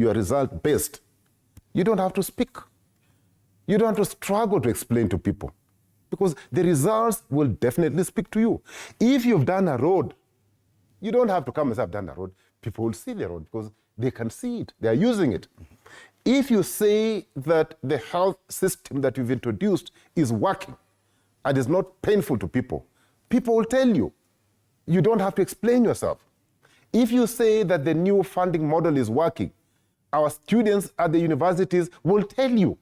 you are result-based, you don't have to speak. You don't have to struggle to explain to people because the results will definitely speak to you. If you've done a road, you don't have to come and say, I've done a road. People will see the road because they can see it. They are using it. If you say that the health system that you've introduced is working and is not painful to people, people will tell you. You don't have to explain yourself. If you say that the new funding model is working, our students at the universities will tell you.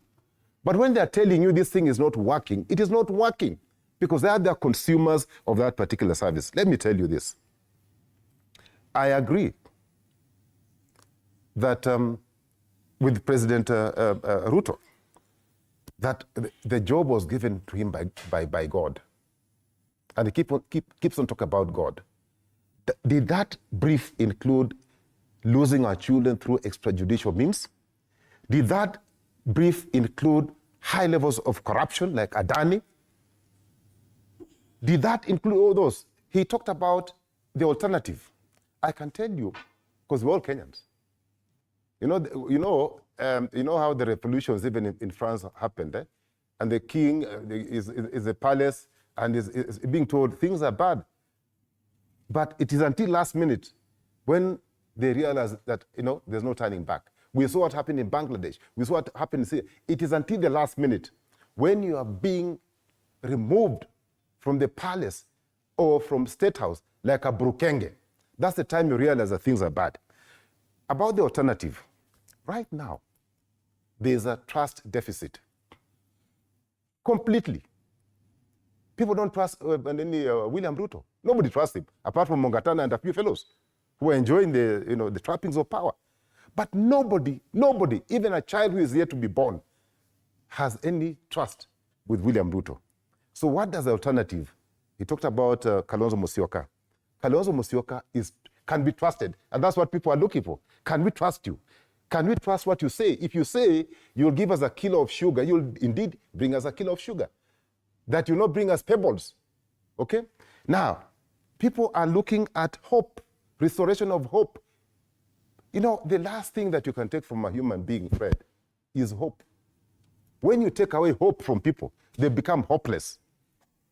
But when they're telling you this thing is not working, it is not working because they are the consumers of that particular service. Let me tell you this. I agree that with President Ruto, that the job was given to him by God. And he keeps on talking about God. Did that brief include losing our children through extrajudicial means? Did that brief include high levels of corruption like Adani? Did that include all those? He talked about the alternative. I can tell you, because we're all Kenyans. You know how the revolutions even in France happened, eh? And the king is a palace and is being told things are bad. But it is until last minute when they realize that, there's no turning back. We saw what happened in Bangladesh. We saw what happened in Syria. It is until the last minute when you are being removed from the palace or from State House like a burukenge. That's the time you realize that things are bad. About the alternative, right now, there's a trust deficit. Completely. People don't trust William Ruto. Nobody trusts him, apart from Mongatana and a few fellows who are enjoying the trappings of power. But nobody, even a child who is yet to be born, has any trust with William Ruto. So what does the alternative? He talked about Kalonzo Musyoka. Kalonzo Musyoka can be trusted, and that's what people are looking for. Can we trust you? Can we trust what you say? If you say you'll give us a kilo of sugar, you'll indeed bring us a kilo of sugar. That you'll not bring us pebbles, okay? Now, people are looking at hope, restoration of hope. The last thing that you can take from a human being, Fred, is hope. When you take away hope from people, they become hopeless.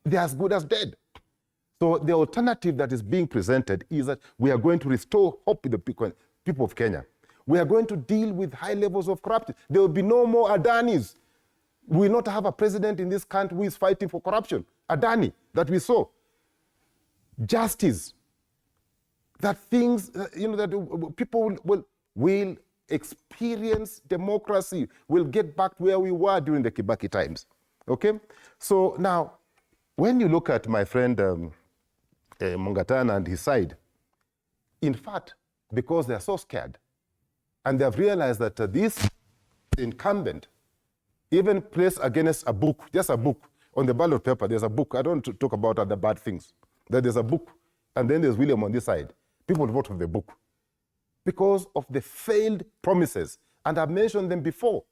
They're as good as dead. So the alternative that is being presented is that we are going to restore hope in the people of Kenya. We are going to deal with high levels of corruption. There will be no more Adanis. We will not have a president in this country who is fighting for corruption. Adani, that we saw. Justice. That things, that people will experience democracy. We'll get back to where we were during the Kibaki times. Okay? So now, when you look at my friend Mongatana and his side, in fact, because they're so scared, and they've realized that this incumbent, even placed against a book, just a book, on the ballot paper, there's a book. I don't talk about other bad things. That there's a book, and then there's William on this side. People vote for the book because of the failed promises. And I've mentioned them before.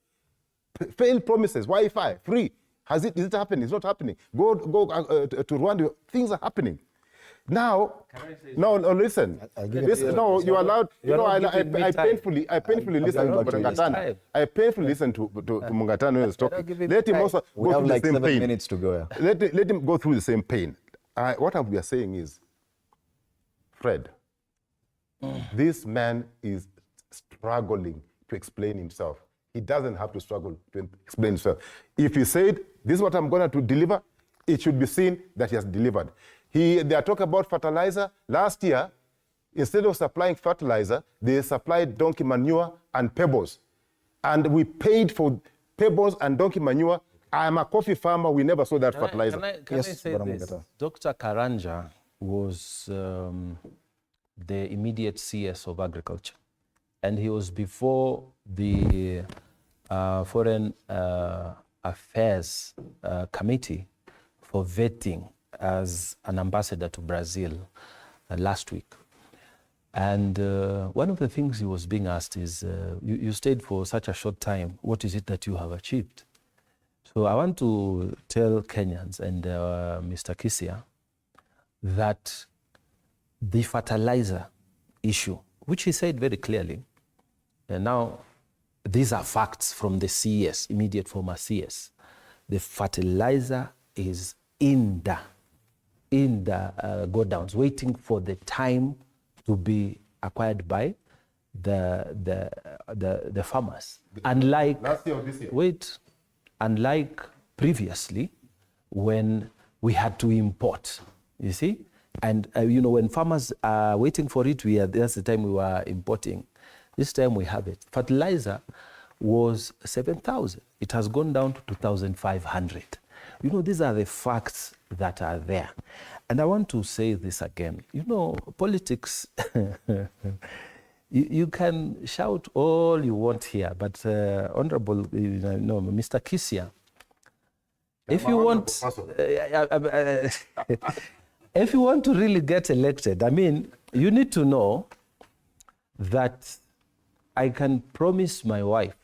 Failed promises, Wi-Fi, free. Is it happening? It's not happening. Go to Rwanda. Things are happening. Now, listen. No, you are allowed. I painfully listen to Mungatana. I painfully listen to Mungatana when he's talking. Let him also go through the same pain. Minutes to go. Let him go through the same pain. What we are saying is, Fred, this man is struggling to explain himself. He doesn't have to struggle to explain himself. If he said, this is what I'm going to deliver, it should be seen that he has delivered. They are talking about fertilizer. Last year, instead of supplying fertilizer, they supplied donkey manure and pebbles. And we paid for pebbles and donkey manure. I am a coffee farmer. We never saw that fertilizer. Can I say this? Dr. Karanja was the immediate CS of agriculture. And he was before the Foreign Affairs Committee for vetting as an ambassador to Brazil last week. And one of the things he was being asked is, you stayed for such a short time, what is it that you have achieved? So I want to tell Kenyans and Mr. Kisia that the fertilizer issue, which he said very clearly, And now, these are facts from the CS, immediate former CS. The fertilizer is in the go-downs, waiting for the time to be acquired by the farmers. Unlike last year or this year? Wait, unlike previously, when we had to import, you see, and when farmers are waiting for it, that's the time we were importing. This time we have it. Fertilizer was 7,000. It has gone down to 2,500. These are the facts that are there. And I want to say this again. Politics, you can shout all you want here, but Honorable, Mr. Kisia, if you want, if you want to really get elected, you need to know that I can promise my wife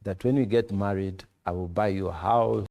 that when we get married, I will buy you a house,